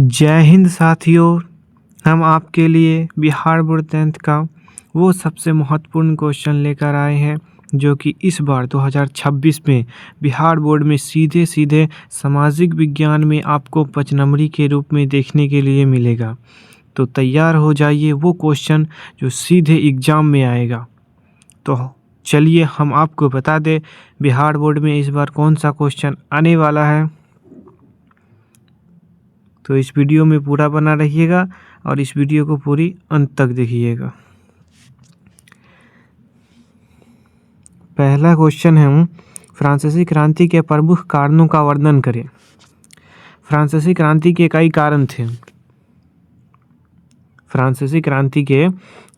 जय हिंद साथियों। हम आपके लिए बिहार बोर्ड 10th का वो सबसे महत्वपूर्ण क्वेश्चन लेकर आए हैं जो कि इस बार 2026 में बिहार बोर्ड में सीधे सीधे सामाजिक विज्ञान में आपको 5 नंबरी के रूप में देखने के लिए मिलेगा। तो तैयार हो जाइए, वो क्वेश्चन जो सीधे एग्ज़ाम में आएगा। तो चलिए हम आपको बता दें बिहार बोर्ड में इस बार कौन सा क्वेश्चन आने वाला है। तो इस वीडियो में पूरा बना रहिएगा और इस वीडियो को पूरी अंत तक देखिएगा। पहला क्वेश्चन है, फ्रांसीसी क्रांति के प्रमुख कारणों का वर्णन करें। फ्रांसीसी क्रांति के कई कारण थे। फ्रांसीसी क्रांति के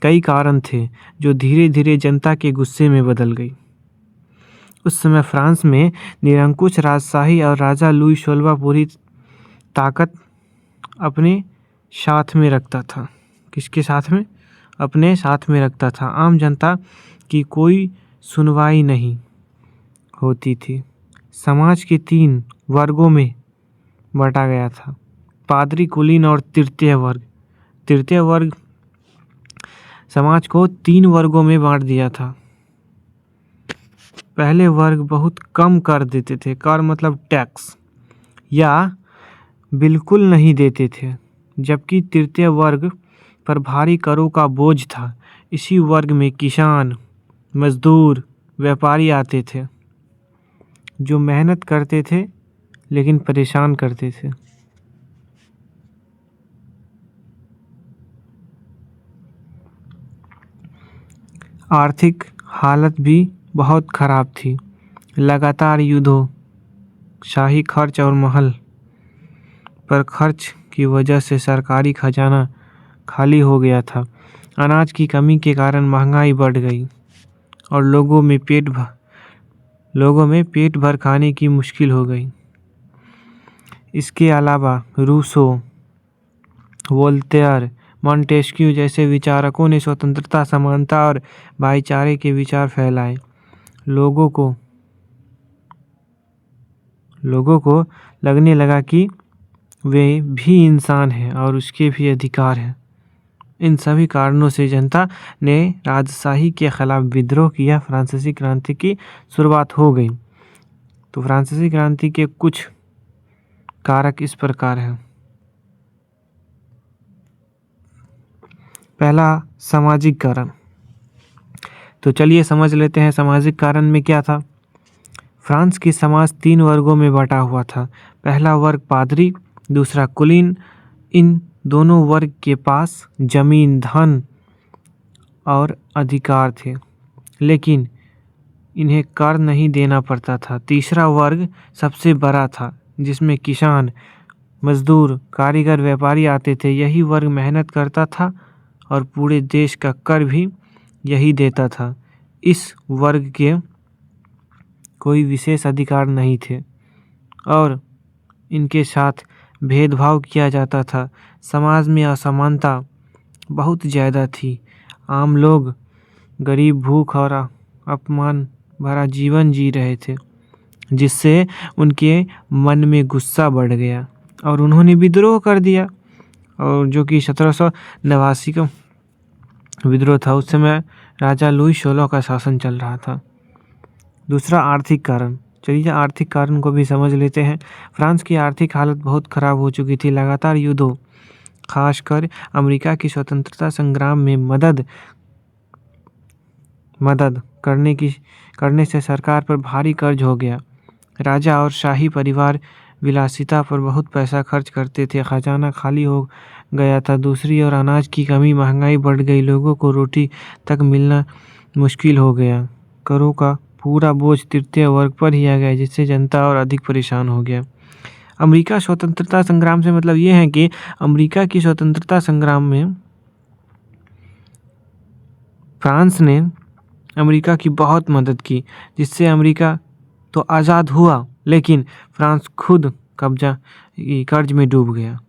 कई कारण थे जो धीरे धीरे जनता के गुस्से में बदल गई। उस समय फ्रांस में निरंकुश राजशाही और राजा लुई 16वां पूरी ताकत अपने साथ में रखता था। किसके साथ में? अपने साथ में रखता था। आम जनता की कोई सुनवाई नहीं होती थी। समाज के 3 वर्गों में बांटा गया था, पादरी, कुलीन और तृतीय वर्ग। तृतीय वर्ग समाज को 3 वर्गों में बांट दिया था। पहले वर्ग बहुत कम कर देते थे, कर मतलब टैक्स, या बिल्कुल नहीं देते थे, जबकि तृतीय वर्ग पर भारी करों का बोझ था। इसी वर्ग में किसान, मजदूर, व्यापारी आते थे जो मेहनत करते थे लेकिन परेशान करते थे। आर्थिक हालत भी बहुत खराब थी। लगातार युद्धों, शाही खर्च और महल पर खर्च की वजह से सरकारी खजाना खाली हो गया था। अनाज की कमी के कारण महंगाई बढ़ गई और लोगों में पेट भर खाने की मुश्किल हो गई। इसके अलावा रूसो, वोल्टेयर, मॉन्टेस्क्यू जैसे विचारकों ने स्वतंत्रता, समानता और भाईचारे के विचार फैलाए। लोगों को लगने लगा कि वे भी इंसान हैं और उसके भी अधिकार हैं। इन सभी कारणों से जनता ने राजशाही के खिलाफ विद्रोह किया। फ्रांसीसी क्रांति की शुरुआत हो गई। तो फ्रांसीसी क्रांति के कुछ कारक इस प्रकार हैं। पहला, सामाजिक कारण। तो चलिए समझ लेते हैं सामाजिक कारण में क्या था। फ्रांस की समाज 3 वर्गों में बटा हुआ था। पहला वर्ग पादरी, दूसरा कुलीन। इन दोनों वर्ग के पास जमीन, धन और अधिकार थे, लेकिन इन्हें कर नहीं देना पड़ता था। तीसरा वर्ग सबसे बड़ा था, जिसमें किसान, मजदूर, कारीगर, व्यापारी आते थे। यही वर्ग मेहनत करता था और पूरे देश का कर भी यही देता था। इस वर्ग के कोई विशेष अधिकार नहीं थे और इनके साथ भेदभाव किया जाता था। समाज में असमानता बहुत ज़्यादा थी। आम लोग गरीब, भूख और अपमान भरा जीवन जी रहे थे, जिससे उनके मन में गुस्सा बढ़ गया और उन्होंने विद्रोह कर दिया। और जो कि 1789 का विद्रोह था। उस समय राजा लुई 16 का शासन चल रहा था। दूसरा, आर्थिक कारण। चलिए आर्थिक कारण को भी समझ लेते हैं। फ्रांस की आर्थिक हालत बहुत खराब हो चुकी थी। लगातार युद्धों, खासकर अमेरिका की स्वतंत्रता संग्राम में मदद करने से सरकार पर भारी कर्ज हो गया। राजा और शाही परिवार विलासिता पर बहुत पैसा खर्च करते थे। खजाना खाली हो गया था। दूसरी ओर अनाज की कमी, महंगाई बढ़ गई। लोगों को रोटी तक मिलना मुश्किल हो गया। करों का पूरा बोझ तृतीय वर्ग पर ही आ गया, जिससे जनता और अधिक परेशान हो गया। अमेरिका स्वतंत्रता संग्राम से मतलब ये है कि अमेरिका की स्वतंत्रता संग्राम में फ्रांस ने अमेरिका की बहुत मदद की, जिससे अमेरिका तो आज़ाद हुआ, लेकिन फ्रांस खुद कर्ज में डूब गया।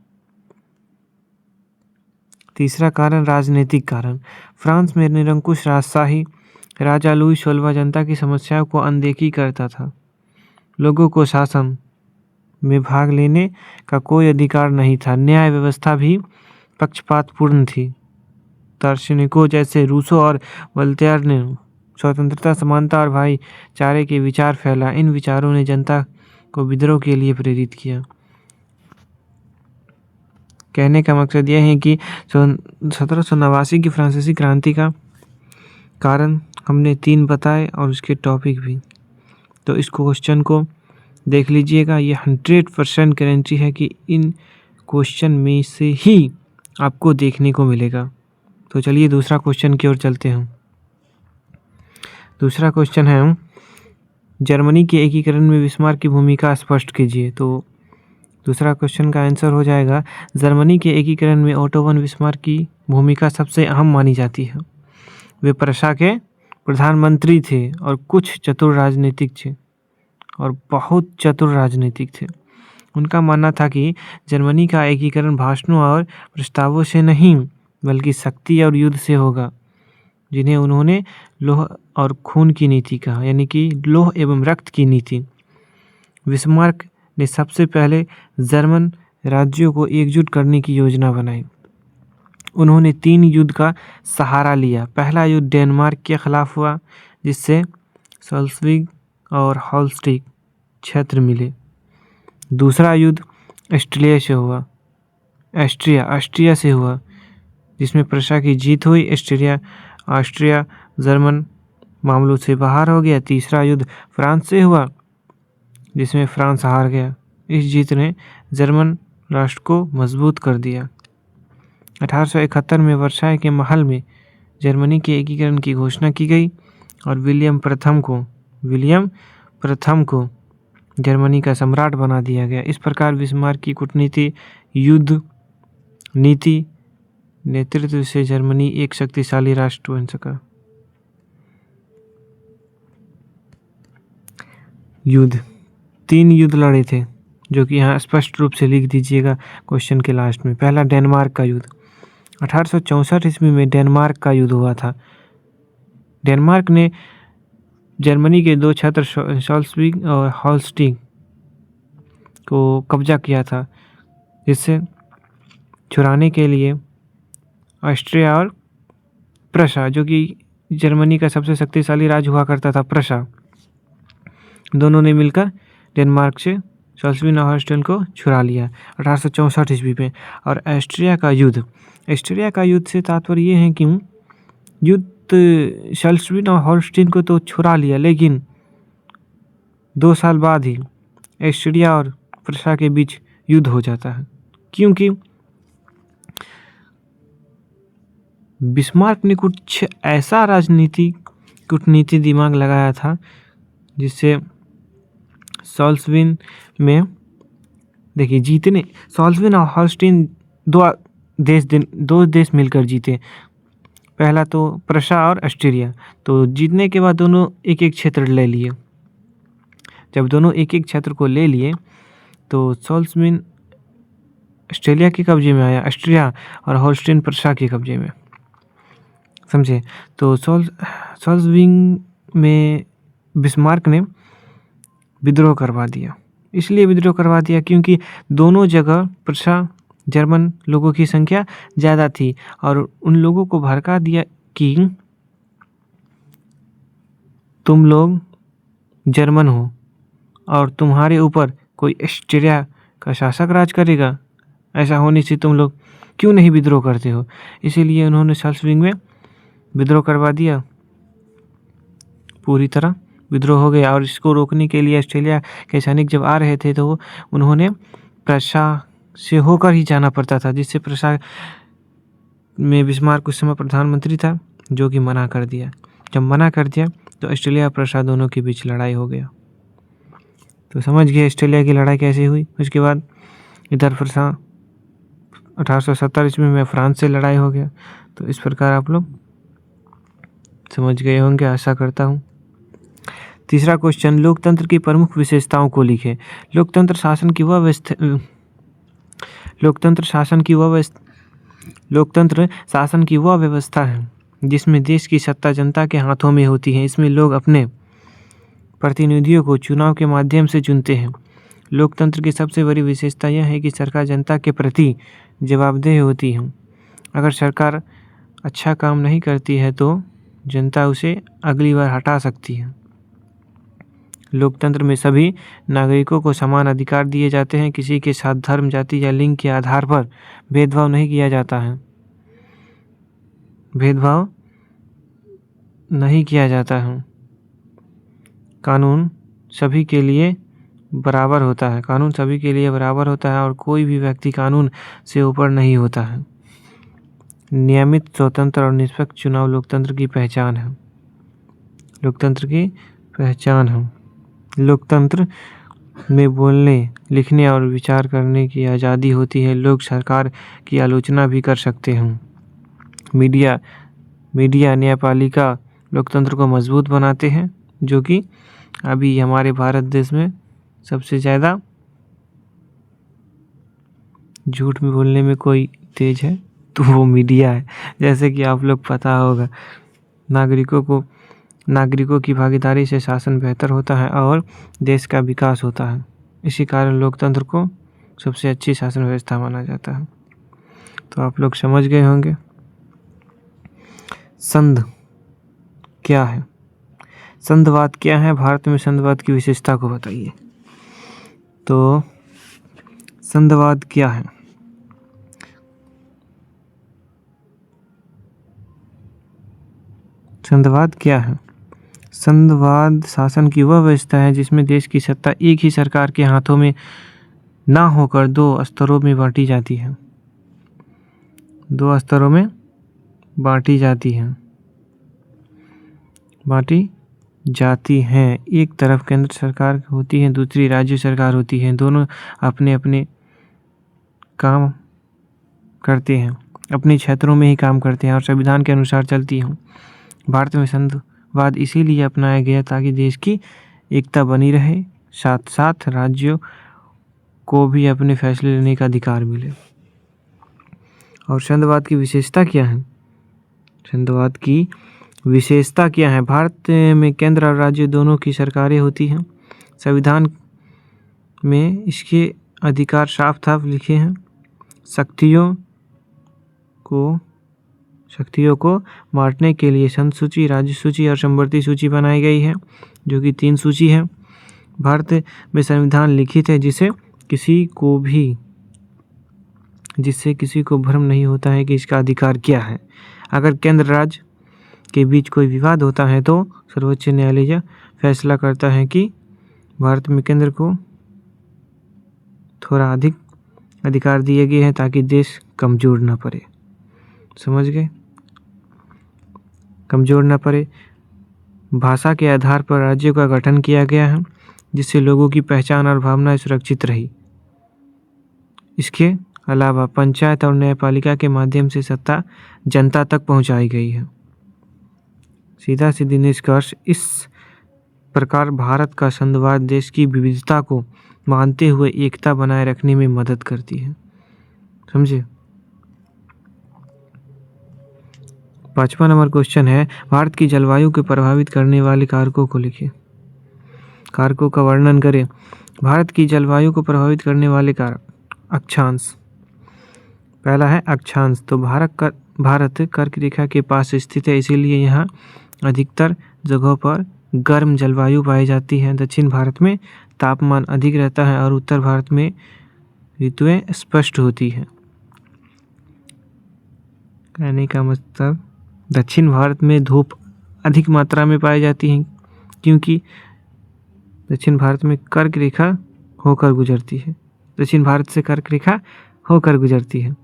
तीसरा कारण, राजनीतिक कारण। फ्रांस में निरंकुश राजशाही राजा लुई 16वां जनता की समस्याओं को अनदेखी करता था। लोगों को शासन में भाग लेने का कोई अधिकार नहीं था। न्याय व्यवस्था भी पक्षपातपूर्ण थी। दार्शनिकों जैसे रूसो और वोल्टेयर ने स्वतंत्रता, समानता और भाईचारे के विचार फैला। इन विचारों ने जनता को विद्रोह के लिए प्रेरित किया। कहने का मकसद यह है कि 1789 की फ्रांसीसी क्रांति का कारण हमने 3 बताए और उसके टॉपिक भी। तो इस क्वेश्चन को देख लीजिएगा, ये 100% गारंटी है कि इन क्वेश्चन में से ही आपको देखने को मिलेगा। तो चलिए दूसरा क्वेश्चन की ओर चलते हैं। दूसरा क्वेश्चन है, जर्मनी के एकीकरण में बिस्मार्क की भूमिका स्पष्ट कीजिए। तो दूसरा क्वेश्चन का आंसर हो जाएगा, जर्मनी के एकीकरण में ओटो वन बिस्मार्क की भूमिका सबसे अहम मानी जाती है। वे प्रशा के प्रधानमंत्री थे और कुछ चतुर राजनीतिक थे और बहुत चतुर राजनीतिक थे। उनका मानना था कि जर्मनी का एकीकरण भाषणों और प्रस्तावों से नहीं बल्कि शक्ति और युद्ध से होगा, जिन्हें उन्होंने लौह और खून की नीति कहा, यानी कि लौह एवं रक्त की नीति। बिस्मार्क ने सबसे पहले जर्मन राज्यों को एकजुट करने की योजना बनाई। उन्होंने 3 युद्ध का सहारा लिया। पहला युद्ध डेनमार्क के खिलाफ हुआ, जिससे सल्सविग और होल्स्टिक क्षेत्र मिले। दूसरा युद्ध ऑस्ट्रिया से हुआ, जिसमें प्रशा की जीत हुई। ऑस्ट्रिया जर्मन मामलों से बाहर हो गया। तीसरा युद्ध फ्रांस से हुआ, जिसमें फ्रांस हार गया। इस जीत ने जर्मन राष्ट्र को मजबूत कर दिया। 1871 में वर्साय के महल में जर्मनी के एकीकरण की घोषणा की गई और विलियम प्रथम को जर्मनी का सम्राट बना दिया गया। इस प्रकार बिस्मार्क की कूटनीति, युद्ध नीति नेतृत्व से जर्मनी एक शक्तिशाली राष्ट्र बन सका। युद्ध, 3 युद्ध लड़े थे, जो कि यहाँ स्पष्ट रूप से लिख दीजिएगा क्वेश्चन के लास्ट में। पहला डेनमार्क का युद्ध, 1864 ईस्वी में डेनमार्क का युद्ध हुआ था। डेनमार्क ने जर्मनी के 2 क्षेत्र सल्सविग और होल्स्टिक को कब्जा किया था, जिससे छुड़ाने के लिए ऑस्ट्रिया और प्रशा, जो कि जर्मनी का सबसे शक्तिशाली राज्य हुआ करता था, प्रशा, दोनों ने मिलकर डेनमार्क से सल्सविग और होल्स्टिक को छुड़ा लिया 1864 ईस्वी में। और ऑस्ट्रिया का युद्ध से तात्पर्य ये है कि युद्ध सल्सविग और होल्स्टिक को तो छुड़ा लिया, लेकिन 2 साल बाद ही ऑस्ट्रिया और प्रशा के बीच युद्ध हो जाता है, क्योंकि बिस्मार्क ने कुछ ऐसा कूटनीति दिमाग लगाया था, जिससे सल्सविग में देखिए जीतने, सल्सविग और होल्स्टिक 2 देश मिलकर जीते। पहला तो प्रशा और ऑस्ट्रिया, तो जीतने के बाद दोनों एक क्षेत्र ले लिए। जब दोनों एक क्षेत्र को ले लिए तो सल्सविग ऑस्ट्रेलिया के कब्जे में आया, ऑस्ट्रिया और होल्स्टिक प्रशा के कब्जे में, समझे। तो सल्सविग में बिस्मार्क ने विद्रोह करवा दिया। इसलिए विद्रोह करवा दिया क्योंकि दोनों जगह प्रशा जर्मन लोगों की संख्या ज़्यादा थी और उन लोगों को भड़का दिया कि तुम लोग जर्मन हो और तुम्हारे ऊपर कोई ऑस्ट्रिया का शासक राज करेगा, ऐसा होने से तुम लोग क्यों नहीं विद्रोह करते हो। इसीलिए उन्होंने सल्सविग में विद्रोह करवा दिया। पूरी तरह विद्रोह हो गया और इसको रोकने के लिए ऑस्ट्रेलिया के सैनिक जब आ रहे थे तो उन्होंने प्रशा से होकर ही जाना पड़ता था, जिससे प्रशा में बिस्मार्क उस समय प्रधानमंत्री था, जो कि मना कर दिया। जब मना कर दिया तो ऑस्ट्रेलिया और प्रशा दोनों के बीच लड़ाई हो गया। तो समझ गए ऑस्ट्रेलिया की लड़ाई कैसे हुई। उसके बाद इधर प्रशा 1870 ईस्वी में फ्रांस से लड़ाई हो गया। तो इस प्रकार आप लोग समझ गए होंगे, आशा करता हूँ। तीसरा क्वेश्चन, लोकतंत्र की प्रमुख विशेषताओं को लिखें। लोकतंत्र शासन की वह व्यवस्था है जिसमें देश की सत्ता जनता के हाथों में होती है। इसमें लोग अपने प्रतिनिधियों को चुनाव के माध्यम से चुनते हैं लोकतंत्र की सबसे बड़ी विशेषता यह है कि सरकार जनता के प्रति जवाबदेह होती है। अगर सरकार अच्छा काम नहीं करती है तो जनता उसे अगली बार हटा सकती है। लोकतंत्र में सभी नागरिकों को समान अधिकार दिए जाते हैं। किसी के साथ धर्म, जाति या लिंग के आधार पर भेदभाव नहीं किया जाता है। भेदभाव नहीं किया जाता है। कानून सभी के लिए बराबर होता है। कानून सभी के लिए बराबर होता है और कोई भी व्यक्ति कानून से ऊपर नहीं होता है। नियमित, स्वतंत्र और निष्पक्ष चुनाव लोकतंत्र की पहचान है। लोकतंत्र की पहचान है। लोकतंत्र में बोलने, लिखने और विचार करने की आज़ादी होती है। लोग सरकार की आलोचना भी कर सकते हैं। मीडिया, न्यायपालिका लोकतंत्र को मजबूत बनाते हैं, जो कि अभी हमारे भारत देश में सबसे ज़्यादा झूठ में बोलने में कोई तेज है तो वो मीडिया है। जैसे कि आप लोग पता होगा, नागरिकों की भागीदारी से शासन बेहतर होता है और देश का विकास होता है। इसी कारण लोकतंत्र को सबसे अच्छी शासन व्यवस्था माना जाता है। तो आप लोग समझ गए होंगे। संघ क्या है? संघवाद क्या है? भारत में संघवाद की विशेषता को बताइए। तो संघवाद क्या है? संघवाद क्या है? संघवाद शासन की वह व्यवस्था है जिसमें देश की सत्ता एक ही सरकार के हाथों में ना होकर दो स्तरों में बांटी जाती है। दो स्तरों में बांटी जाती हैं। एक तरफ केंद्र सरकार होती है, दूसरी राज्य सरकार होती है। दोनों अपने अपने काम करते हैं, अपने क्षेत्रों में ही काम करते हैं और संविधान के अनुसार चलती हैं। भारत में संघवाद इसीलिए अपनाया गया ताकि देश की एकता बनी रहे, साथ साथ राज्यों को भी अपने फैसले लेने का अधिकार मिले। और संघवाद की विशेषता क्या है? संघवाद की विशेषता क्या है? भारत में केंद्र और राज्य दोनों की सरकारें होती हैं। संविधान में इसके अधिकार साफ साफ लिखे हैं। शक्तियों को बांटने के लिए संघ सूची, राज्य सूची और समवर्ती सूची बनाई गई है, जो कि 3 सूची है। भारत में संविधान लिखित है जिससे किसी को भ्रम नहीं होता है कि इसका अधिकार क्या है। अगर केंद्र राज्य के बीच कोई विवाद होता है तो सर्वोच्च न्यायालय यह फैसला करता है कि भारत में केंद्र को थोड़ा अधिक अधिकार दिए गए हैं ताकि देश कमज़ोर ना पड़े। समझ गए? कमज़ोर ना पड़े। भाषा के आधार पर राज्यों का गठन किया गया है जिससे लोगों की पहचान और भावनाएं सुरक्षित रही। इसके अलावा पंचायत और न्यायपालिका के माध्यम से सत्ता जनता तक पहुंचाई गई है। सीधा सीधी निष्कर्ष इस प्रकार भारत का संघवाद देश की विविधता को मानते हुए एकता बनाए रखने में मदद करती है। समझे? 5वां नंबर क्वेश्चन है, भारत की जलवायु को प्रभावित करने वाले कारकों को लिखिए। कारकों का वर्णन करें। भारत की जलवायु को प्रभावित करने वाले कारक। अक्षांश, पहला है अक्षांश। तो भारत कर्क रेखा के पास स्थित है, इसीलिए यहाँ अधिकतर जगहों पर गर्म जलवायु पाई जाती है। दक्षिण भारत में तापमान अधिक रहता है और उत्तर भारत में ऋतुएं स्पष्ट होती हैं। कहने का मतलब दक्षिण भारत में धूप अधिक मात्रा में पाई जाती है क्योंकि दक्षिण भारत में कर्क रेखा होकर गुजरती है। दक्षिण भारत से कर्क रेखा होकर गुजरती है।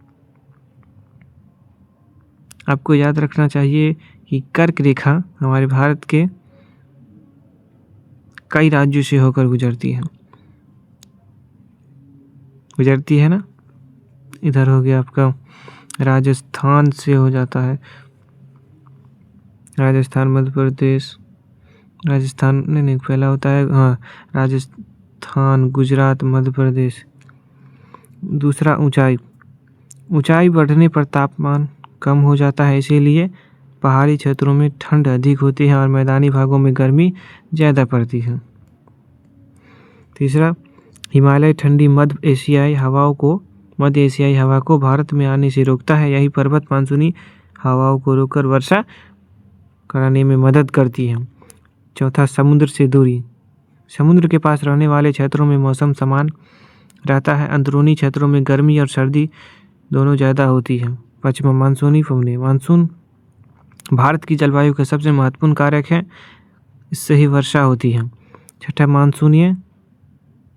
आपको याद रखना चाहिए कि कर्क रेखा हमारे भारत के कई राज्यों से होकर गुजरती है ना। इधर हो गया आपका राजस्थान से हो जाता है, राजस्थान, मध्य प्रदेश, राजस्थान नहीं पहला होता है, हाँ, राजस्थान, गुजरात, मध्य प्रदेश। दूसरा ऊंचाई बढ़ने पर तापमान कम हो जाता है, इसीलिए पहाड़ी क्षेत्रों में ठंड अधिक होती है और मैदानी भागों में गर्मी ज़्यादा पड़ती है। तीसरा, हिमालय ठंडी मध्य एशियाई हवा को भारत में आने से रोकता है। यही पर्वत मानसूनी हवाओं को रोककर वर्षा कराने में मदद करती है। चौथा, समुद्र से दूरी। समुद्र के पास रहने वाले क्षेत्रों में मौसम समान रहता है। अंदरूनी क्षेत्रों में गर्मी और सर्दी दोनों ज़्यादा होती है। पाँचवां, मानसूनी फौने। मानसून भारत की जलवायु का सबसे महत्वपूर्ण कारक है, इससे ही वर्षा होती है। छठा, मानसूनीय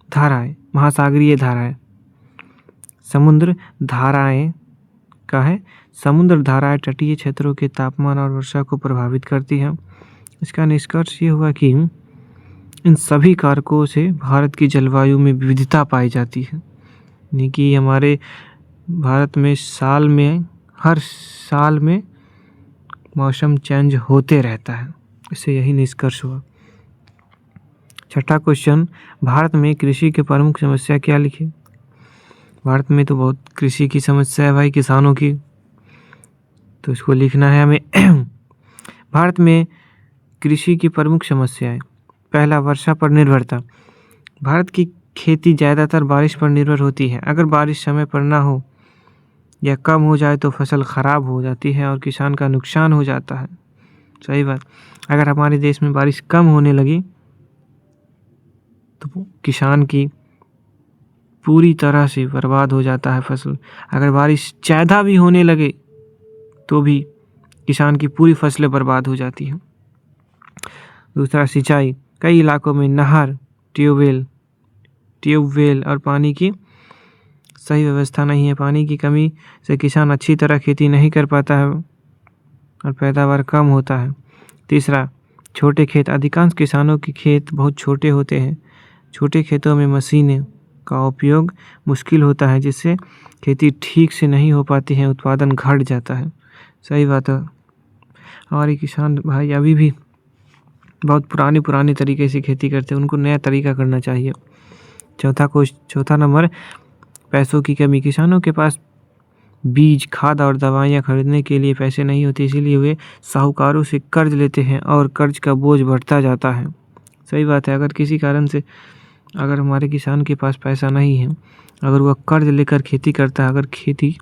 धाराएं, महासागरीय धाराएं। समुद्र धाराएं तटीय क्षेत्रों के तापमान और वर्षा को प्रभावित करती हैं। इसका निष्कर्ष ये हुआ कि इन सभी कारकों से भारत की जलवायु में विविधता पाई जाती है, यानी कि हमारे भारत में हर साल में मौसम चेंज होते रहता है। इससे यही निष्कर्ष हुआ। छठा क्वेश्चन, भारत में कृषि के प्रमुख समस्या क्या लिखी। भारत में तो बहुत कृषि की समस्या है भाई, किसानों की, तो इसको लिखना है हमें। भारत में कृषि की प्रमुख समस्याएं। पहला, वर्षा पर निर्भरता। भारत की खेती ज़्यादातर बारिश पर निर्भर होती है। अगर बारिश समय पर ना हो या कम हो जाए तो फसल ख़राब हो जाती है और किसान का नुकसान हो जाता है। सही बात। अगर हमारे देश में बारिश कम होने लगी तो किसान की पूरी तरह से बर्बाद हो जाता है फसल। अगर बारिश ज़्यादा भी होने लगे तो भी किसान की पूरी फसलें बर्बाद हो जाती हैं। दूसरा, सिंचाई। कई इलाकों में नहर, ट्यूबवेल और पानी की सही व्यवस्था नहीं है। पानी की कमी से किसान अच्छी तरह खेती नहीं कर पाता है और पैदावार कम होता है। तीसरा, छोटे खेत। अधिकांश किसानों के खेत बहुत छोटे होते हैं। छोटे खेतों में मशीनें का उपयोग मुश्किल होता है, जिससे खेती ठीक से नहीं हो पाती है, उत्पादन घट जाता है। सही बात है। हमारे किसान भाई अभी भी बहुत पुराने तरीके से खेती करते हैं, उनको नया तरीका करना चाहिए। चौथा नंबर, पैसों की कमी। किसानों के पास बीज, खाद और दवाइयाँ खरीदने के लिए पैसे नहीं होते, इसीलिए वे साहूकारों से कर्ज लेते हैं और कर्ज का बोझ बढ़ता जाता है। सही बात है। अगर किसी कारण से अगर हमारे किसान के पास पैसा नहीं है, अगर वह कर्ज लेकर खेती करता है, अगर खेती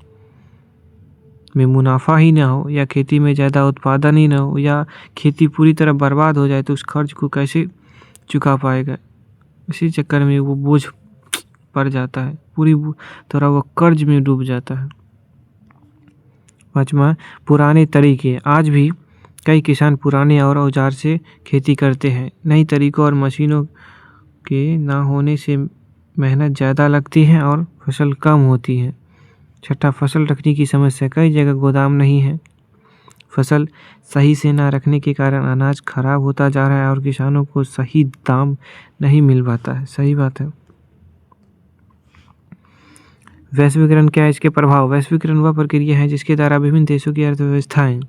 में मुनाफा ही ना हो या खेती में ज़्यादा उत्पादन ही ना हो या खेती पूरी तरह बर्बाद हो जाए तो उस कर्ज को कैसे चुका पाएगा। इसी चक्कर में वो बोझ पड़ जाता है, पूरी तरह वो कर्ज में डूब जाता है। पाँचवा, पुराने तरीके। आज भी कई किसान पुराने और औजार से खेती करते हैं। नई तरीकों और मशीनों के ना होने से मेहनत ज़्यादा लगती है और फसल कम होती है। छठा, फसल रखने की समस्या। कई जगह गोदाम नहीं है। फसल सही से ना रखने के कारण अनाज खराब होता जा रहा है और किसानों को सही दाम नहीं मिल पाता है। सही बात है। वैश्वीकरण क्या है, इसके प्रभाव। वैश्वीकरण वह प्रक्रिया है जिसके द्वारा विभिन्न देशों की अर्थव्यवस्थाएं,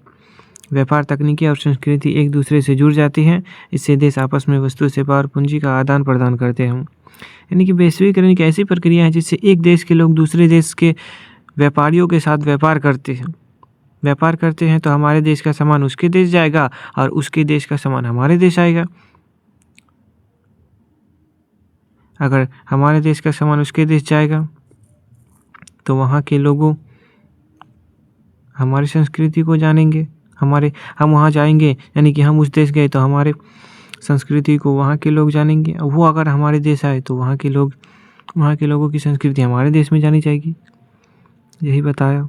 व्यापार, तकनीकी और संस्कृति एक दूसरे से जुड़ जाती हैं। इससे देश आपस में वस्तु, सेवा और पूंजी का आदान प्रदान करते हैं। यानी कि वैश्वीकरण एक ऐसी प्रक्रिया है जिससे एक देश के लोग दूसरे देश के व्यापारियों के साथ व्यापार करते हैं तो हमारे देश का सामान उसके देश जाएगा और उसके देश का सामान हमारे देश आएगा। अगर हमारे देश का सामान उसके देश जाएगा तो वहाँ के लोगों हमारी संस्कृति को जानेंगे। हम वहाँ जाएंगे, यानी कि हम उस देश गए तो हमारे संस्कृति को वहाँ के लोग जानेंगे। वो अगर हमारे देश आए तो वहाँ के लोगों की संस्कृति हमारे देश में जानी जाएगी। यही बताया।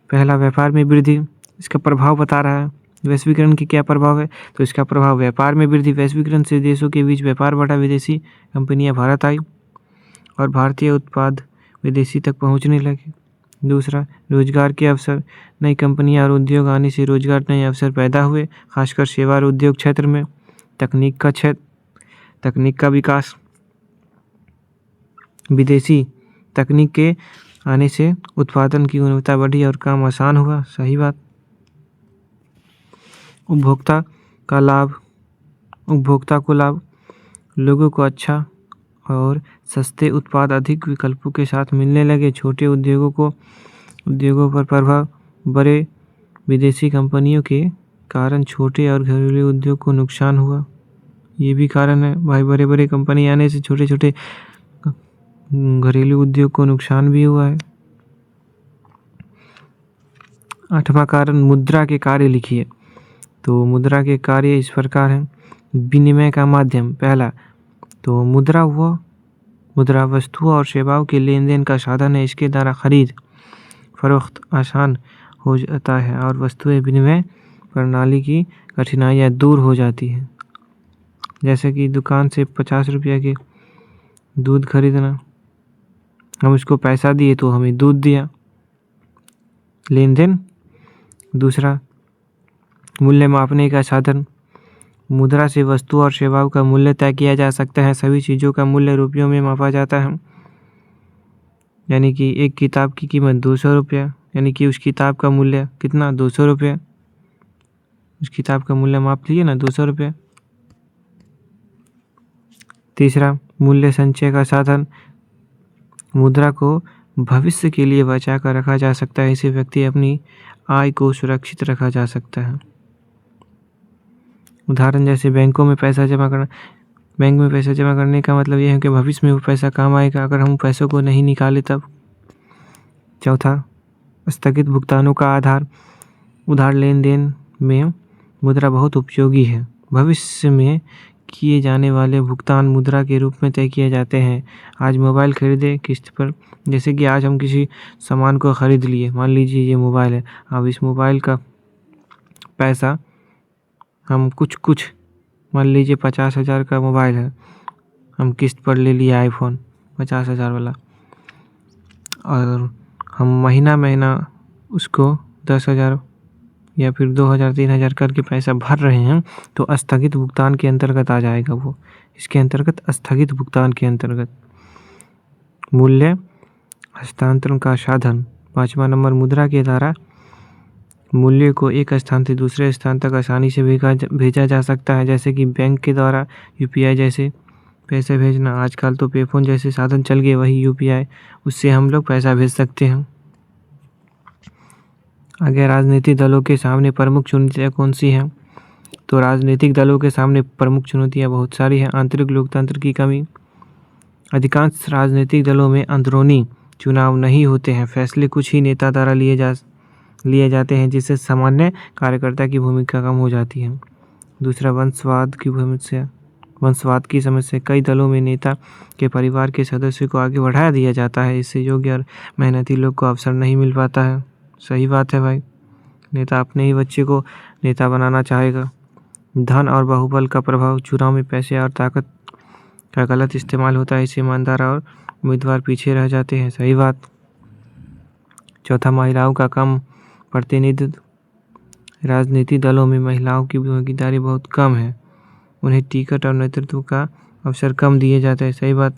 पहला, व्यापार में वृद्धि। इसका प्रभाव बता रहा है वैश्वीकरण की क्या प्रभाव है, तो इसका प्रभाव व्यापार में वृद्धि। वैश्वीकरण से देशों के बीच व्यापार बढ़ा, विदेशी कंपनियां भारत आई और भारतीय उत्पाद विदेशी तक पहुंचने लगे। दूसरा, रोजगार के अवसर। नई कंपनियां और उद्योग आने से रोजगार नए अवसर पैदा हुए, खासकर सेवा और उद्योग क्षेत्र में। तकनीक का विकास। विदेशी तकनीक के आने से उत्पादन की गुणवत्ता बढ़ी और काम आसान हुआ। सही बात। उपभोक्ता को लाभ। लोगों को अच्छा और सस्ते उत्पाद अधिक विकल्पों के साथ मिलने लगे। छोटे उद्योगों पर प्रभाव। बड़े विदेशी कंपनियों के कारण छोटे और घरेलू उद्योग को नुकसान हुआ। ये भी कारण है भाई, बड़े कंपनी आने से छोटे घरेलू उद्योग को नुकसान भी हुआ है। 8वां कारण, मुद्रा के कार्य लिखिए। तो मुद्रा के कार्य इस प्रकार हैं। विनिमय का माध्यम, पहला तो मुद्रा हुआ, मुद्रा वस्तुओं और सेवाओं के लेन देन का साधन है। इसके द्वारा खरीद फरोख्त आसान हो जाता है और वस्तुएं विनिमय प्रणाली की कठिनाइयाँ दूर हो जाती हैं। जैसे कि दुकान से 50 रुपये के दूध खरीदना, हम उसको पैसा दिए तो हमें दूध दिया, लेन देन। दूसरा, मूल्य मापने का साधन, मुद्रा से वस्तु और सेवाओं का मूल्य तय किया जा सकता है। सभी चीज़ों का मूल्य रुपयों में मापा जाता है। यानी कि एक किताब की कीमत 200 रुपया, यानी कि उस किताब का मूल्य कितना, 200 रुपये। उस किताब का मूल्य माप लीजिए ना, 200 रुपये। तीसरा, मूल्य संचय का साधन, मुद्रा को भविष्य के लिए बचा कर रखा जा सकता है। इसे व्यक्ति अपनी आय को सुरक्षित रखा जा सकता है। उदाहरण जैसे बैंकों में पैसा जमा करना। बैंक में पैसा जमा करने का मतलब यह है कि भविष्य में वो पैसा काम आएगा अगर हम पैसों को नहीं निकाले तब। चौथा, स्थगित भुगतानों का आधार, उधार लेन देन में मुद्रा बहुत उपयोगी है। भविष्य में किए जाने वाले भुगतान मुद्रा के रूप में तय किए जाते हैं। आज मोबाइल खरीदे किस्त पर, जैसे कि आज हम किसी सामान को ख़रीद लिए, मान लीजिए ये मोबाइल है। अब इस मोबाइल का पैसा हम कुछ मान लीजिए 50,000 का मोबाइल है, हम किस्त पर ले लिए आईफोन 50,000 वाला, और हम महीना उसको 10,000 या फिर 2,000 3,000 करके पैसा भर रहे हैं, तो स्थगित भुगतान के अंतर्गत आ जाएगा वो। इसके अंतर्गत स्थगित भुगतान के अंतर्गत। मूल्य हस्तांतरण का साधन, 5वां नंबर, मुद्रा के द्वारा मूल्य को एक स्थान से दूसरे स्थान तक आसानी से भेजा जा सकता है। जैसे कि बैंक के द्वारा UPI जैसे पैसे भेजना, आजकल तो पेफोन जैसे साधन चल गए, वही UPI, उससे हम लोग पैसा भेज सकते हैं। आगे, राजनीतिक दलों के सामने प्रमुख चुनौतियाँ कौन सी हैं? तो राजनीतिक दलों के सामने प्रमुख चुनौतियाँ बहुत सारी हैं। आंतरिक लोकतंत्र की कमी, अधिकांश राजनीतिक दलों में अंदरूनी चुनाव नहीं होते हैं, फैसले कुछ ही नेता द्वारा लिए जाते हैं, जिससे सामान्य कार्यकर्ता की भूमिका कम हो जाती है। दूसरा, वंशवाद की समस्या, कई दलों में नेता के परिवार के सदस्यों को आगे बढ़ा दिया जाता है, इससे योग्य और मेहनती लोग को अवसर नहीं मिल पाता है। सही बात है भाई, नेता अपने ही बच्चे को नेता बनाना चाहेगा। धन और बाहुबल का प्रभाव, चुनाव में पैसे और ताकत का गलत इस्तेमाल होता है, इससे ईमानदार और उम्मीदवार पीछे रह जाते हैं। सही बात। चौथा, महिलाओं का कम प्रतिनिधित्व, राजनीतिक दलों में महिलाओं की भागीदारी बहुत कम है, उन्हें टिकट और नेतृत्व का अवसर कम दिए जाते हैं। सही बात।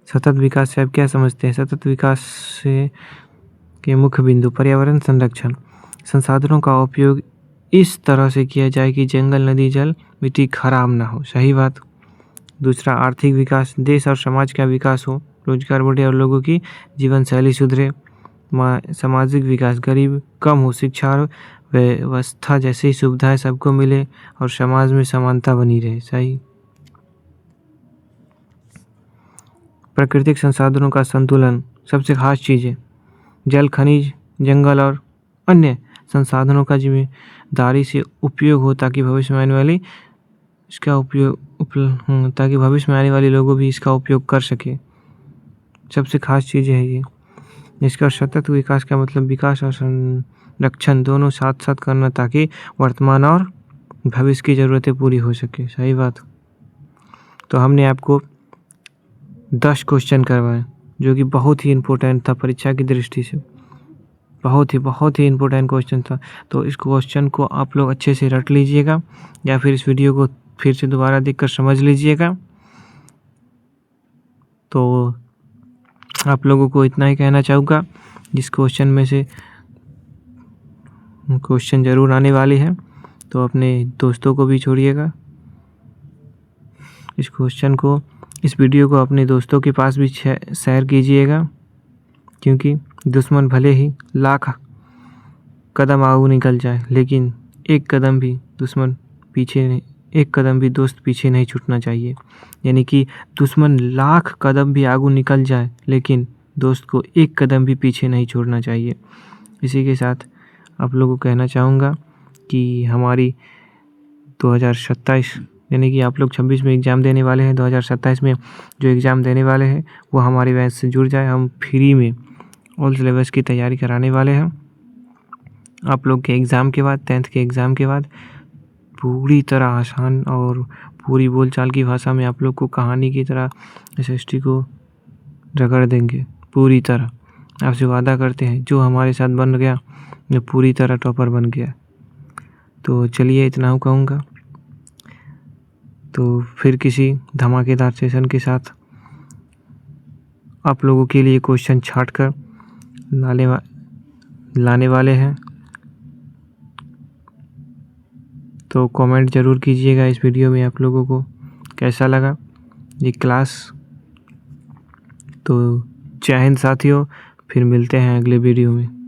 सतत विकास से आप क्या समझते हैं? सतत विकास से के मुख्य बिंदु, पर्यावरण संरक्षण, संसाधनों का उपयोग इस तरह से किया जाए कि जंगल, नदी, जल, मिट्टी खराब ना हो। सही बात। दूसरा, आर्थिक विकास, देश और समाज का विकास हो, रोजगार बढ़े और लोगों की जीवन शैली सुधरे। सामाजिक विकास, गरीब कम हो, शिक्षा और व्यवस्था जैसी सुविधाएं सबको मिले और समाज में समानता बनी रहे। सही। प्राकृतिक संसाधनों का संतुलन, सबसे खास चीज़ें, जल, खनिज, जंगल और अन्य संसाधनों का जिम्मेदारी से उपयोग हो ताकि भविष्य में आने वाले लोगों भी इसका उपयोग कर सके। सबसे खास चीज़ें हैं ये। इसका सतत विकास का मतलब विकास और संरक्षण दोनों साथ साथ करना ताकि वर्तमान और भविष्य की ज़रूरतें पूरी हो सके। सही बात। तो हमने आपको 10 क्वेश्चन करवाए जो कि बहुत ही इम्पोर्टेंट था परीक्षा की दृष्टि से, बहुत ही इम्पोर्टेंट क्वेश्चन था। तो इस क्वेश्चन को आप लोग अच्छे से रट लीजिएगा या फिर इस वीडियो को फिर से दोबारा देखकर समझ लीजिएगा। तो आप लोगों को इतना ही कहना चाहूँगा, जिस क्वेश्चन में से क्वेश्चन ज़रूर आने वाली है तो अपने दोस्तों को भी छोड़िएगा। इस वीडियो को अपने दोस्तों के पास भी शेयर कीजिएगा, क्योंकि दुश्मन भले ही लाख कदम आगे निकल जाए लेकिन एक कदम भी दुश्मन पीछे एक कदम भी दोस्त पीछे नहीं छूटना चाहिए। यानी कि दुश्मन लाख कदम भी आगू निकल जाए लेकिन दोस्त को एक कदम भी पीछे नहीं छोड़ना चाहिए। इसी के साथ आप लोगों को कहना चाहूँगा कि हमारी 2027 यानी कि आप लोग 26 में एग्ज़ाम देने वाले हैं, 2027 में जो एग्ज़ाम देने वाले हैं वो हमारी बैच से जुड़ जाए। हम फ्री में ऑल सिलेबस की तैयारी कराने वाले हैं। आप लोग के एग्ज़ाम के बाद 10th के एग्ज़ाम के बाद पूरी तरह आसान और पूरी बोलचाल की भाषा में आप लोग को कहानी की तरह SST को रगड़ देंगे पूरी तरह। आपसे वादा करते हैं जो हमारे साथ बन गया वो पूरी तरह टॉपर बन गया। तो चलिए इतना कहूँगा। तो फिर किसी धमाकेदार सेशन के साथ आप लोगों के लिए क्वेश्चन छाट कर लाने वाले हैं। तो कमेंट ज़रूर कीजिएगा इस वीडियो में आप लोगों को कैसा लगा ये क्लास। तो जय हिंद साथियों, फिर मिलते हैं अगले वीडियो में।